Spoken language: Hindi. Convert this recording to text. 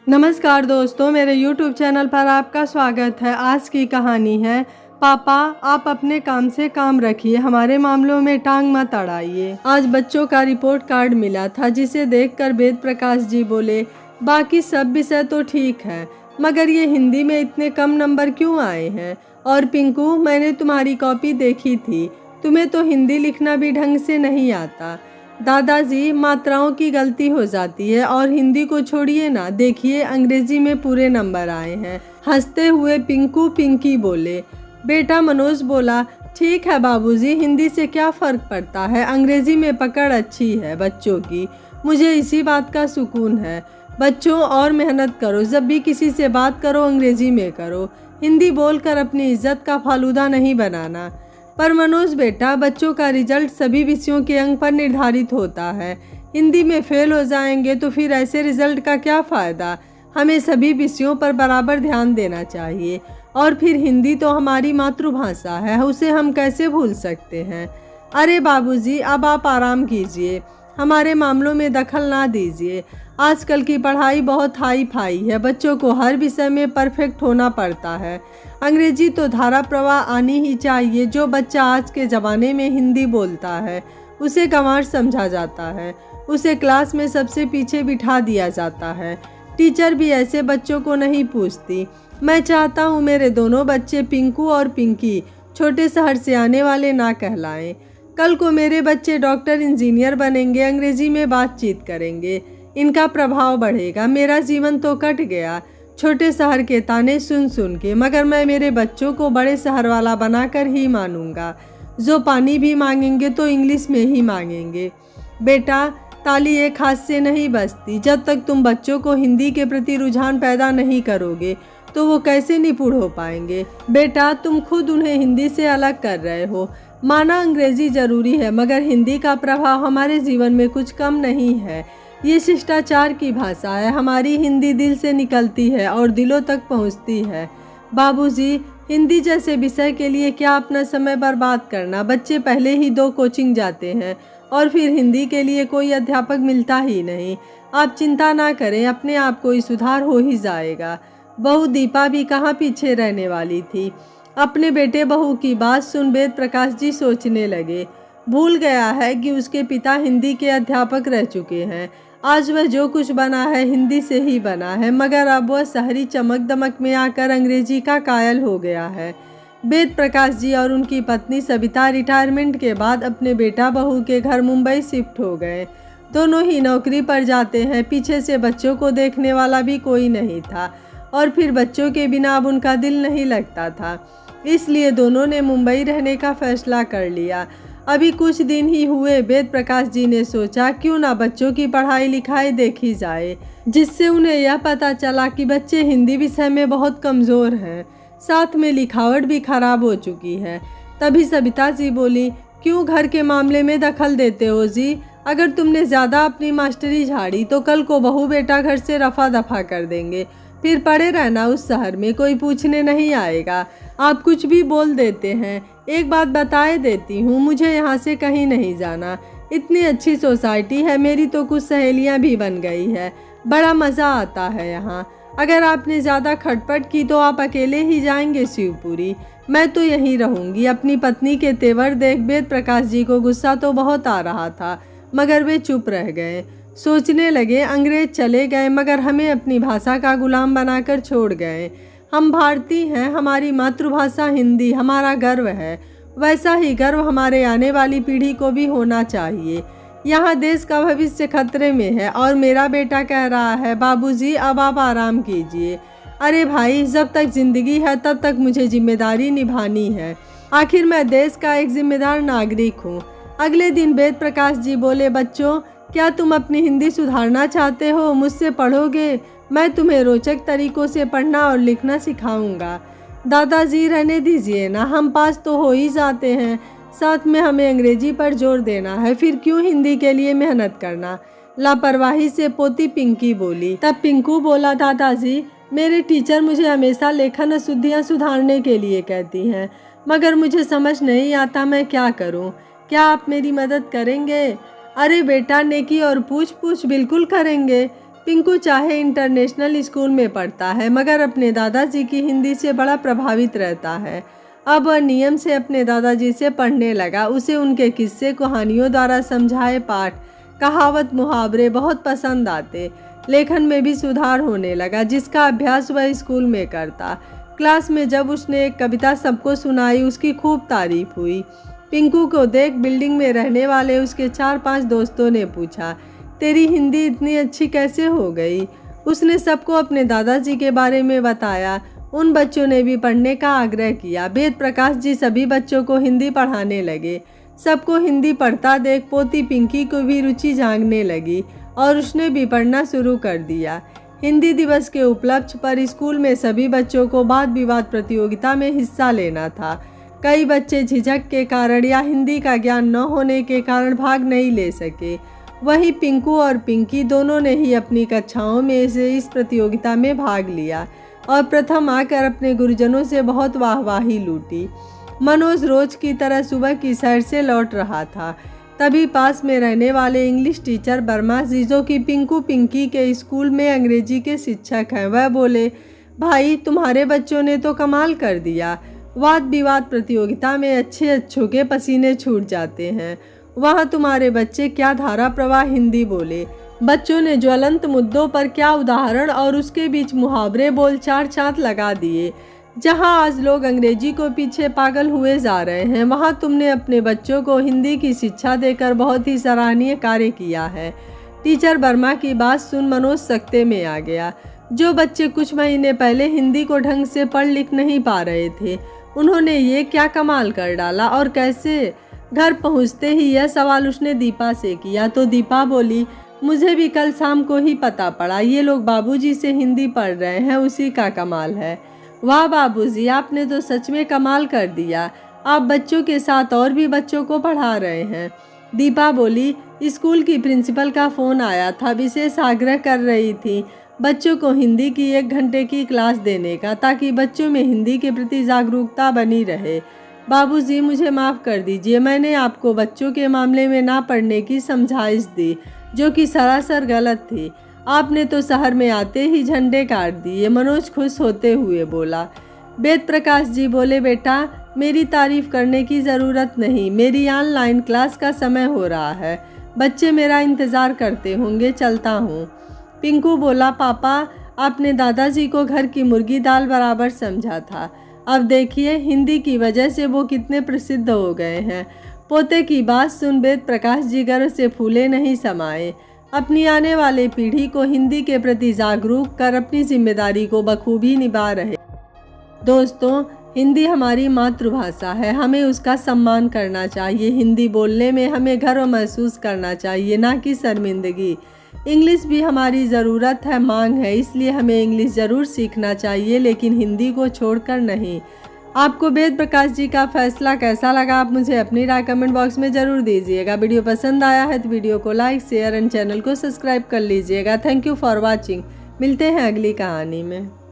नमस्कार दोस्तों, मेरे YouTube चैनल पर आपका स्वागत है। आज की कहानी है पापा आप अपने काम से काम रखिए, हमारे मामलों में टांग मत अड़ाइए। आज बच्चों का रिपोर्ट कार्ड मिला था जिसे देखकर वेद प्रकाश जी बोले, बाकी सब विषय तो ठीक है मगर ये हिंदी में इतने कम नंबर क्यों आए हैं। और पिंकू, मैंने तुम्हारी कॉपी देखी थी, तुम्हें तो हिंदी लिखना भी ढंग से नहीं आता। दादाजी, मात्राओं की गलती हो जाती है और हिंदी को छोड़िए ना, देखिए अंग्रेजी में पूरे नंबर आए हैं। हंसते हुए पिंकू पिंकी बोले। बेटा मनोज बोला, ठीक है बाबूजी, हिंदी से क्या फ़र्क पड़ता है, अंग्रेजी में पकड़ अच्छी है बच्चों की, मुझे इसी बात का सुकून है। बच्चों और मेहनत करो, जब भी किसी से बात करो अंग्रेजी में करो, हिंदी बोलकर अपनी इज्जत का फालूदा नहीं बनाना। पर मनोज बेटा, बच्चों का रिजल्ट सभी विषयों के अंक पर निर्धारित होता है, हिंदी में फेल हो जाएंगे तो फिर ऐसे रिजल्ट का क्या फ़ायदा। हमें सभी विषयों पर बराबर ध्यान देना चाहिए। और फिर हिंदी तो हमारी मातृभाषा है, उसे हम कैसे भूल सकते हैं। अरे बाबूजी, अब आप आराम कीजिए, हमारे मामलों में दखल ना दीजिए। आजकल की पढ़ाई बहुत हाई फाई है, बच्चों को हर विषय में परफेक्ट होना पड़ता है। अंग्रेजी तो धारा प्रवाह आनी ही चाहिए। जो बच्चा आज के ज़माने में हिंदी बोलता है उसे गंवार समझा जाता है, उसे क्लास में सबसे पीछे बिठा दिया जाता है। टीचर भी ऐसे बच्चों को नहीं पूछती। मैं चाहता हूँ मेरे दोनों बच्चे पिंकू और पिंकी छोटे शहर से आने वाले ना कहलाएं। कल को मेरे बच्चे डॉक्टर इंजीनियर बनेंगे, अंग्रेजी में बातचीत करेंगे, इनका प्रभाव बढ़ेगा। मेरा जीवन तो कट गया छोटे शहर के ताने सुन सुन के, मगर मैं मेरे बच्चों को बड़े शहर वाला बनाकर ही मानूंगा। जो पानी भी मांगेंगे तो इंग्लिश में ही मांगेंगे। बेटा, ताली एक हाथ से नहीं बजती। जब तक तुम बच्चों को हिंदी के प्रति रुझान पैदा नहीं करोगे तो वो कैसे निपुण हो पाएंगे। बेटा, तुम खुद उन्हें हिंदी से अलग कर रहे हो। माना अंग्रेजी ज़रूरी है मगर हिंदी का प्रभाव हमारे जीवन में कुछ कम नहीं है। ये शिष्टाचार की भाषा है, हमारी हिंदी दिल से निकलती है और दिलों तक पहुंचती है। बाबूजी, हिंदी जैसे विषय के लिए क्या अपना समय बर्बाद करना। बच्चे पहले ही 2 कोचिंग जाते हैं और फिर हिंदी के लिए कोई अध्यापक मिलता ही नहीं। आप चिंता ना करें, अपने आप कोई सुधार हो ही जाएगा। बहू दीपा भी कहाँ पीछे रहने वाली थी। अपने बेटे बहू की बात सुन वेद प्रकाश जी सोचने लगे। भूल गया है कि उसके पिता हिंदी के अध्यापक रह चुके हैं। आज वह जो कुछ बना है हिंदी से ही बना है, मगर अब वह शहरी चमक दमक में आकर अंग्रेजी का कायल हो गया है। वेद प्रकाश जी और उनकी पत्नी सविता रिटायरमेंट के बाद अपने बेटा बहू के घर मुंबई शिफ्ट हो गए। दोनों ही नौकरी पर जाते हैं, पीछे से बच्चों को देखने वाला भी कोई नहीं था और फिर बच्चों के बिना अब उनका दिल नहीं लगता था, इसलिए दोनों ने मुंबई रहने का फैसला कर लिया। अभी कुछ दिन ही हुए वेद प्रकाश जी ने सोचा क्यों ना बच्चों की पढ़ाई लिखाई देखी जाए, जिससे उन्हें यह पता चला कि बच्चे हिंदी विषय में बहुत कमज़ोर हैं, साथ में लिखावट भी खराब हो चुकी है। तभी सविता जी बोली, क्यों घर के मामले में दखल देते हो जी। अगर तुमने ज़्यादा अपनी मास्टरी झाड़ी तो कल को बहू बेटा घर से रफा दफा कर देंगे, फिर पड़े रहना उस शहर में, कोई पूछने नहीं आएगा। आप कुछ भी बोल देते हैं। एक बात बताए देती हूँ, मुझे यहाँ से कहीं नहीं जाना। इतनी अच्छी सोसाइटी है, मेरी तो कुछ सहेलियाँ भी बन गई है, बड़ा मज़ा आता है यहाँ। अगर आपने ज़्यादा खटपट की तो आप अकेले ही जाएंगे शिवपुरी, मैं तो यहीं रहूँगी। अपनी पत्नी के तेवर देख वेद प्रकाश जी को गुस्सा तो बहुत आ रहा था, मगर वे चुप रह गए। सोचने लगे, अंग्रेज चले गए मगर हमें अपनी भाषा का गुलाम बनाकर छोड़ गए। हम भारतीय हैं, हमारी मातृभाषा हिंदी हमारा गर्व है, वैसा ही गर्व हमारे आने वाली पीढ़ी को भी होना चाहिए। यहाँ देश का भविष्य खतरे में है और मेरा बेटा कह रहा है, बाबूजी अब आप आराम कीजिए। अरे भाई, जब तक जिंदगी है तब तक मुझे जिम्मेदारी निभानी है, आखिर मैं देश का एक जिम्मेदार नागरिक हूँ। अगले दिन वेद प्रकाश जी बोले, बच्चों क्या तुम अपनी हिंदी सुधारना चाहते हो, मुझसे पढ़ोगे, मैं तुम्हें रोचक तरीकों से पढ़ना और लिखना सिखाऊंगा। दादाजी रहने दीजिए ना, हम पास तो हो ही जाते हैं, साथ में हमें अंग्रेजी पर जोर देना है, फिर क्यों हिंदी के लिए मेहनत करना। लापरवाही से पोती पिंकी बोली। तब पिंकू बोला, दादाजी मेरे टीचर मुझे हमेशा लेखन अशुद्धियाँ सुधारने के लिए कहती हैं, मगर मुझे समझ नहीं आता मैं क्या करूँ, क्या आप मेरी मदद करेंगे। अरे बेटा, नेकी और पूछ पूछ बिल्कुल करेंगे। पिंकू चाहे इंटरनेशनल स्कूल में पढ़ता है मगर अपने दादाजी की हिंदी से बड़ा प्रभावित रहता है। अब वह नियम से अपने दादाजी से पढ़ने लगा। उसे उनके किस्से कहानियों द्वारा समझाए पाठ, कहावत, मुहावरे बहुत पसंद आते। लेखन में भी सुधार होने लगा जिसका अभ्यास वह स्कूल में करता। क्लास में जब उसने एक कविता सबको सुनाई उसकी खूब तारीफ हुई। पिंकू को देख बिल्डिंग में रहने वाले उसके 4-5 दोस्तों ने पूछा, तेरी हिंदी इतनी अच्छी कैसे हो गई? उसने सबको अपने दादाजी के बारे में बताया। उन बच्चों ने भी पढ़ने का आग्रह किया। वेद प्रकाश जी सभी बच्चों को हिंदी पढ़ाने लगे। सबको हिंदी पढ़ता देख पोती पिंकी को भी रुचि जागने लगी और उसने भी पढ़ना शुरू कर दिया। हिंदी दिवस के उपलक्ष्य पर स्कूल में सभी बच्चों को वाद विवाद प्रतियोगिता में हिस्सा लेना था। कई बच्चे झिझक के कारण या हिंदी का ज्ञान न होने के कारण भाग नहीं ले सके। वहीं पिंकू और पिंकी दोनों ने ही अपनी कक्षाओं में से इस प्रतियोगिता में भाग लिया और प्रथम आकर अपने गुरुजनों से बहुत वाहवाही लूटी। मनोज रोज की तरह सुबह की सैर से लौट रहा था। तभी पास में रहने वाले इंग्लिश टीचर वर्मा जी, जो कि पिंकू पिंकी के स्कूल में अंग्रेजी के शिक्षक हैं, वह बोले, भाई तुम्हारे बच्चों ने तो कमाल कर दिया। वाद विवाद प्रतियोगिता में अच्छों के पसीने छूट जाते हैं। वहाँ तुम्हारे बच्चे क्या धारा प्रवाह हिंदी बोले। बच्चों ने ज्वलंत मुद्दों पर क्या उदाहरण और उसके बीच मुहावरे बोल 4 चांद लगा दिए। जहाँ आज लोग अंग्रेजी को पीछे पागल हुए जा रहे हैं, वहाँ तुमने अपने बच्चों को हिंदी की शिक्षा देकर बहुत ही सराहनीय कार्य किया है। टीचर वर्मा की बात सुन मनोज सकते में आ गया। जो बच्चे कुछ महीने पहले हिंदी को ढंग से पढ़ लिख नहीं पा रहे थे, उन्होंने ये क्या कमाल कर डाला और कैसे? घर पहुँचते ही यह सवाल उसने दीपा से किया तो दीपा बोली, मुझे भी कल शाम को ही पता पड़ा, ये लोग बाबूजी से हिंदी पढ़ रहे हैं, उसी का कमाल है। वाह बाबूजी, आपने तो सच में कमाल कर दिया। आप बच्चों के साथ और भी बच्चों को पढ़ा रहे हैं। दीपा बोली, स्कूल की प्रिंसिपल का फ़ोन आया था, विशेष आग्रह कर रही थी बच्चों को हिंदी की 1 घंटे की क्लास देने का, ताकि बच्चों में हिंदी के प्रति जागरूकता बनी रहे। बाबूजी मुझे माफ़ कर दीजिए, मैंने आपको बच्चों के मामले में ना पढ़ने की समझाइश दी, जो कि सरासर गलत थी। आपने तो शहर में आते ही झंडे काट दिए। मनोज खुश होते हुए बोला। वेद प्रकाश जी बोले, बेटा मेरी तारीफ करने की ज़रूरत नहीं, मेरी ऑनलाइन क्लास का समय हो रहा है, बच्चे मेरा इंतज़ार करते होंगे, चलता हूँ। पिंकू बोला, पापा आपने दादाजी को घर की मुर्गी दाल बराबर समझा था, अब देखिए हिंदी की वजह से वो कितने प्रसिद्ध हो गए हैं। पोते की बात सुन वेद प्रकाश जी गर्व से फूले नहीं समाये। अपनी आने वाली पीढ़ी को हिंदी के प्रति जागरूक कर अपनी जिम्मेदारी को बखूबी निभा रहे। दोस्तों, हिंदी हमारी मातृभाषा है, हमें उसका सम्मान करना चाहिए। हिंदी बोलने में हमें गर्व महसूस करना चाहिए, ना कि शर्मिंदगी। इंग्लिश भी हमारी ज़रूरत है, मांग है, इसलिए हमें इंग्लिश ज़रूर सीखना चाहिए, लेकिन हिंदी को छोड़कर नहीं। आपको वेद प्रकाश जी का फैसला कैसा लगा, आप मुझे अपनी राय कमेंट बॉक्स में ज़रूर दीजिएगा। वीडियो पसंद आया है तो वीडियो को लाइक, शेयर एंड चैनल को सब्सक्राइब कर लीजिएगा। Thank you for watching. मिलते हैं अगली कहानी में।